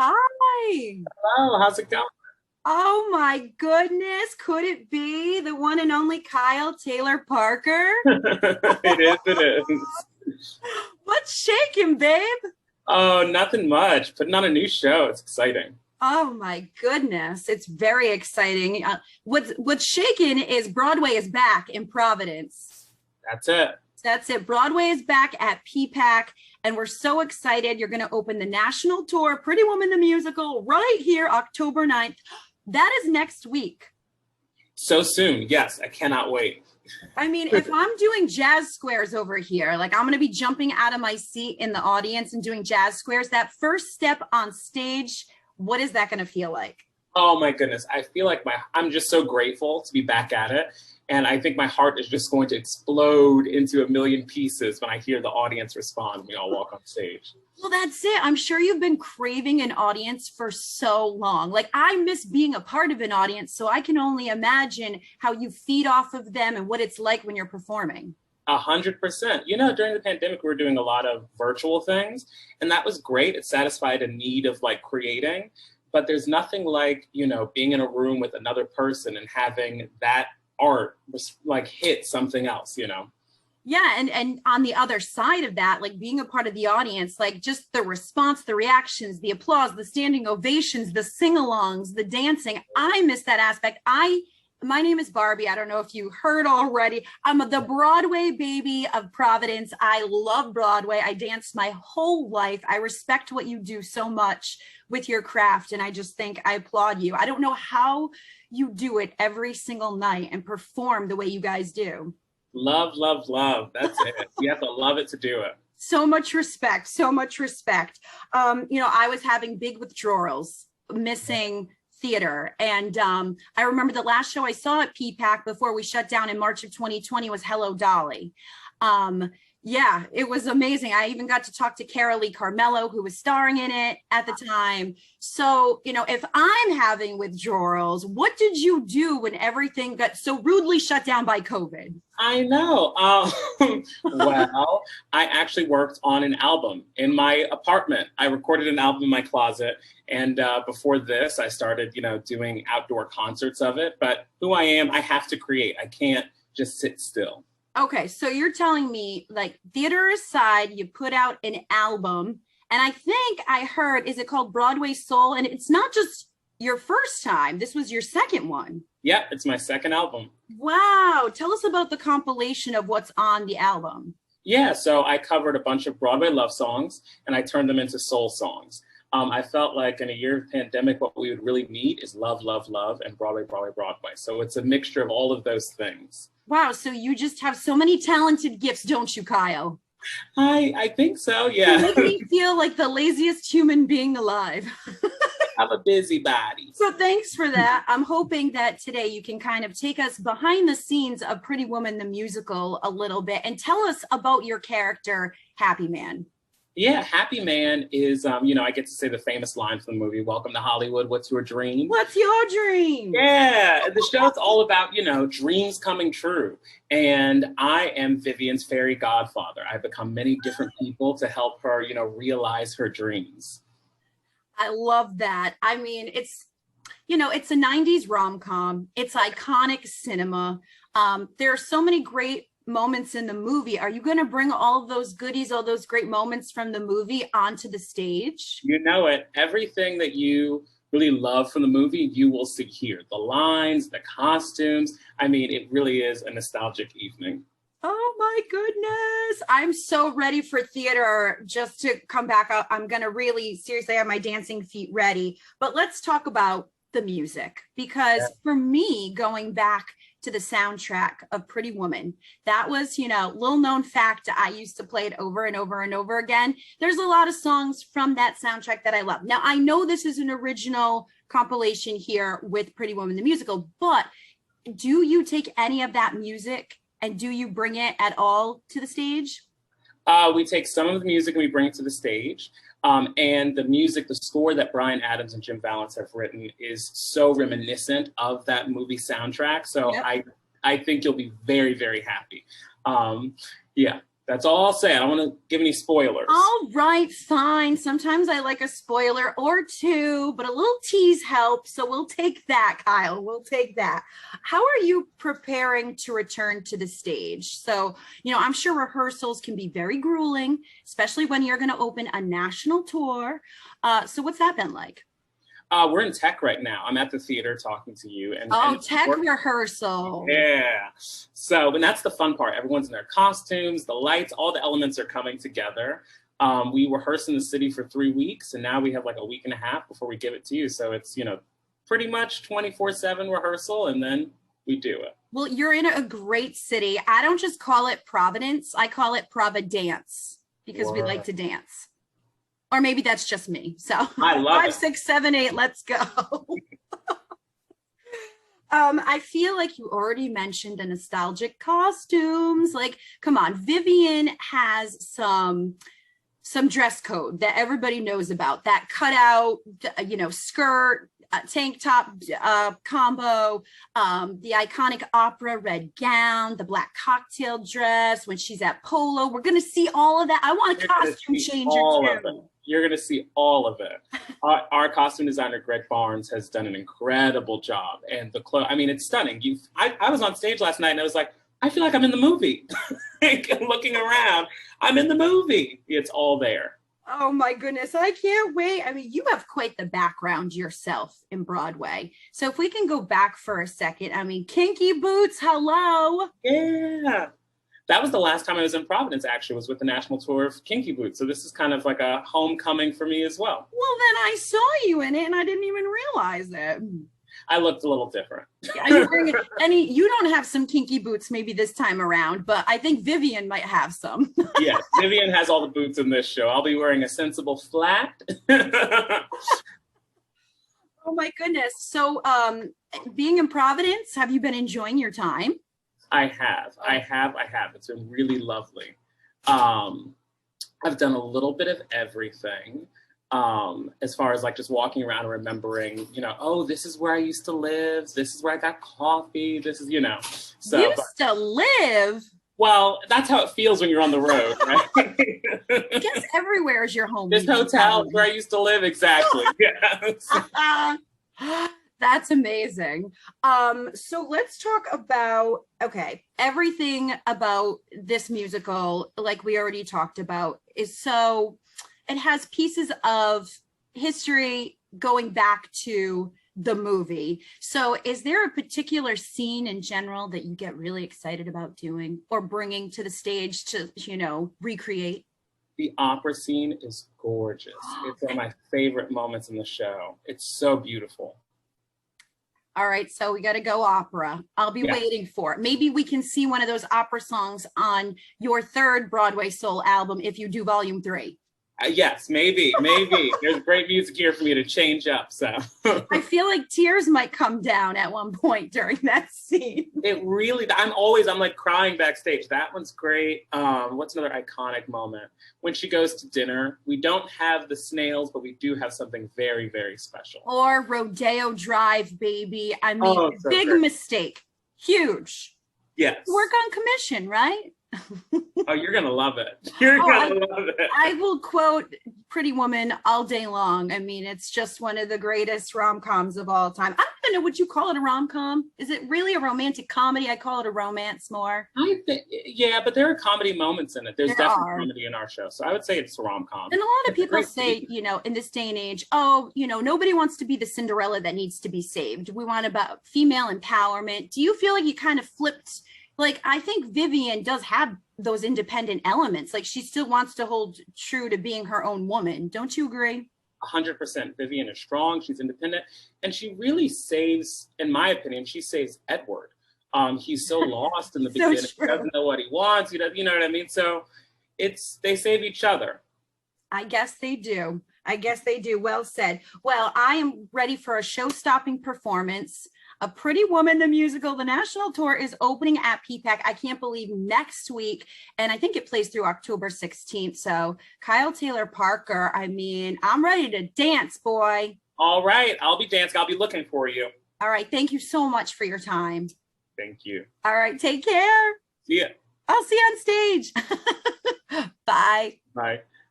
Hi. Oh, how's it going? Oh my goodness. Could it be the one and only Kyle Taylor Parker? It is. What's shaking, babe? Oh, nothing much. Putting on a new show. It's exciting. Oh my goodness. It's very exciting. What's shaking is Broadway is back in Providence. That's it. That's it. Broadway is back at PPAC, and we're so excited. You're going to open the national tour, Pretty Woman the Musical, right here, October 9th. That is next week. So soon. Yes, I cannot wait. I mean, if I'm doing jazz squares over here, like I'm going to be jumping out of my seat in the audience and doing jazz squares, that first step on stage, what is that going to feel like? Oh my goodness. I feel like I'm just so grateful to be back at it. And I think my heart is just going to explode into a million pieces when I hear the audience respond when we all walk on stage. Well, that's it. I'm sure you've been craving an audience for so long. Like, I miss being a part of an audience, so I can only imagine how you feed off of them and what it's like when you're performing. 100%. You know, during the pandemic, we were doing a lot of virtual things, and that was great. It satisfied a need of like creating, but there's nothing like, being in a room with another person and having that art like hit something else. Yeah, and on the other side of that, like being a part of the audience, like just the response, the reactions, the applause, the standing ovations, the sing-alongs, the dancing. I miss that aspect. My name is Barbie. I don't know if you heard already. I'm the Broadway baby of Providence. I love Broadway. I danced my whole life. I respect what you do so much with your craft, and I just think I applaud you. I don't know how you do it every single night and perform the way you guys do. Love, love, love. That's it. You have to love it to do it. So much respect, so much respect. I was having big withdrawals, missing theater. And I remember the last show I saw at PPAC before we shut down in March of 2020 was Hello, Dolly. Yeah, it was amazing. I even got to talk to Carolee Carmello, who was starring in it at the time. So, if I'm having withdrawals, what did you do when everything got so rudely shut down by COVID? I know. Well, I actually worked on an album in my apartment. I recorded an album in my closet. And before this, I started, doing outdoor concerts of it. But who I am, I have to create. I can't just sit still. Okay, so you're telling me, like, theater aside, you put out an album, and I think I heard, is it called Broadway Soul? And it's not just your first time, this was your second one. Yeah, it's my second album. Wow, tell us about the compilation of what's on the album. Yeah, so I covered a bunch of Broadway love songs, and I turned them into soul songs. I felt like in a year of pandemic, what we would really need is love, love, love, and Broadway, Broadway, Broadway. So it's a mixture of all of those things. Wow, so you just have so many talented gifts, don't you, Kyle? I think so, You yeah. make me feel like the laziest human being alive. I'm a busybody. So thanks for that. I'm hoping that today you can kind of take us behind the scenes of Pretty Woman the Musical a little bit and tell us about your character, Happy Man. Yeah, Happy Man is, I get to say the famous line from the movie, Welcome to Hollywood, what's your dream? What's your dream? Yeah, the show's all about, dreams coming true. And I am Vivian's fairy godfather. I've become many different people to help her, realize her dreams. I love that. I mean, it's a 90s rom-com. It's iconic cinema. There are so many great moments in the movie. Are you going to bring all of those goodies, all those great moments from the movie onto the stage? You know it. Everything that you really love from the movie, you will see here. The lines, the costumes. I mean, it really is a nostalgic evening. Oh my goodness. I'm so ready for theater. Just to come back up, I'm going to really seriously have my dancing feet ready. But let's talk about the music, because for me, going back to the soundtrack of Pretty Woman, that was, little known fact. I used to play it over and over and over again. There's a lot of songs from that soundtrack that I love. Now, I know this is an original compilation here with Pretty Woman the Musical, but do you take any of that music and do you bring it at all to the stage? We take some of the music and we bring it to the stage. And the music, the score that Bryan Adams and Jim Vallance have written is so reminiscent of that movie soundtrack. So I think you'll be very, very happy. Yeah. That's all I'll say. I don't want to give any spoilers. All right, fine. Sometimes I like a spoiler or two, but a little tease helps. So we'll take that, Kyle. We'll take that. How are you preparing to return to the stage? So, I'm sure rehearsals can be very grueling, especially when you're going to open a national tour. So what's that been like? We're in tech right now. I'm at the theater talking to you. And tech rehearsal. Yeah. So, and that's the fun part. Everyone's in their costumes, the lights, all the elements are coming together. We rehearsed in the city for 3 weeks, and now we have like a week and a half before we give it to you. So it's, pretty much 24/7 rehearsal, and then we do it. Well, you're in a great city. I don't just call it Providence. I call it Providence because we like to dance. Or maybe that's just me. So I love 5, 6, 7, 8, let's go. I feel like you already mentioned the nostalgic costumes. Like, come on, Vivian has some dress code that everybody knows about. That cutout, skirt, tank top combo, the iconic opera red gown, the black cocktail dress when she's at Polo. We're gonna see all of that. I want a costume changer too. You're going to see all of it. Our costume designer, Greg Barnes, has done an incredible job. And the clothes, I mean, it's stunning. I was on stage last night and I was like, I feel like I'm in the movie. Like, looking around, I'm in the movie. It's all there. Oh my goodness, I can't wait. I mean, you have quite the background yourself in Broadway. So if we can go back for a second, I mean, Kinky Boots, hello. Yeah. That was the last time I was in Providence, actually, was with the national tour of Kinky Boots. So this is kind of like a homecoming for me as well. Well, then I saw you in it and I didn't even realize it. I looked a little different. Are you wearing any? You don't have some kinky boots maybe this time around, but I think Vivian might have some. Yes, Vivian has all the boots in this show. I'll be wearing a sensible flat. Oh my goodness. So being in Providence, have you been enjoying your time? I have. It's been really lovely. I've done a little bit of everything. As far as like just walking around and remembering, oh, this is where I used to live. This is where I got coffee. This is, So, used to live? Well, that's how it feels when you're on the road, right? I guess everywhere is your home. This hotel is where I used to live, exactly. Yes. That's amazing. So let's talk about, everything about this musical, like we already talked about, it has pieces of history going back to the movie. So is there a particular scene in general that you get really excited about doing or bringing to the stage to, recreate? The opera scene is gorgeous. It's one of my favorite moments in the show. It's so beautiful. All right, so we got to go opera. I'll be waiting for it. Maybe we can see one of those opera songs on your third Broadway Soul album if you do volume 3. Yes, maybe. There's great music here for me to change up. So I feel like tears might come down at one point during that scene. It really, I'm like crying backstage. That one's great. What's another iconic moment? When she goes to dinner, we don't have the snails, but we do have something very, very special. Or Rodeo Drive, baby. I mean, big mistake. Huge. Yes. Work on commission, right? Oh, you're gonna love it. You're gonna love it. I will quote Pretty Woman all day long. I mean, it's just one of the greatest rom-coms of all time. I don't even know, would you call it a rom-com? Is it really a romantic comedy? I call it a romance more. I think, yeah, but there are comedy moments in it. There's definitely comedy in our show, so I would say it's a rom-com. And a lot of people say, in this day and age, nobody wants to be the Cinderella that needs to be saved. We want about female empowerment. Do you feel like you kind of flipped? Like, I think Vivian does have those independent elements. Like, she still wants to hold true to being her own woman. Don't you agree? 100%. Vivian is strong. She's independent. And she really saves, in my opinion, she saves Edward. He's so lost in the beginning. He doesn't know what he wants. You know what I mean? So they save each other. I guess they do. Well said. Well, I am ready for a show-stopping performance. A Pretty Woman, the musical. The national tour is opening at PPAC. I can't believe next week. And I think it plays through October 16th. So Kyle Taylor Parker, I mean, I'm ready to dance, boy. All right. I'll be dancing. I'll be looking for you. All right. Thank you so much for your time. Thank you. All right. Take care. See ya. I'll see you on stage. Bye. Bye.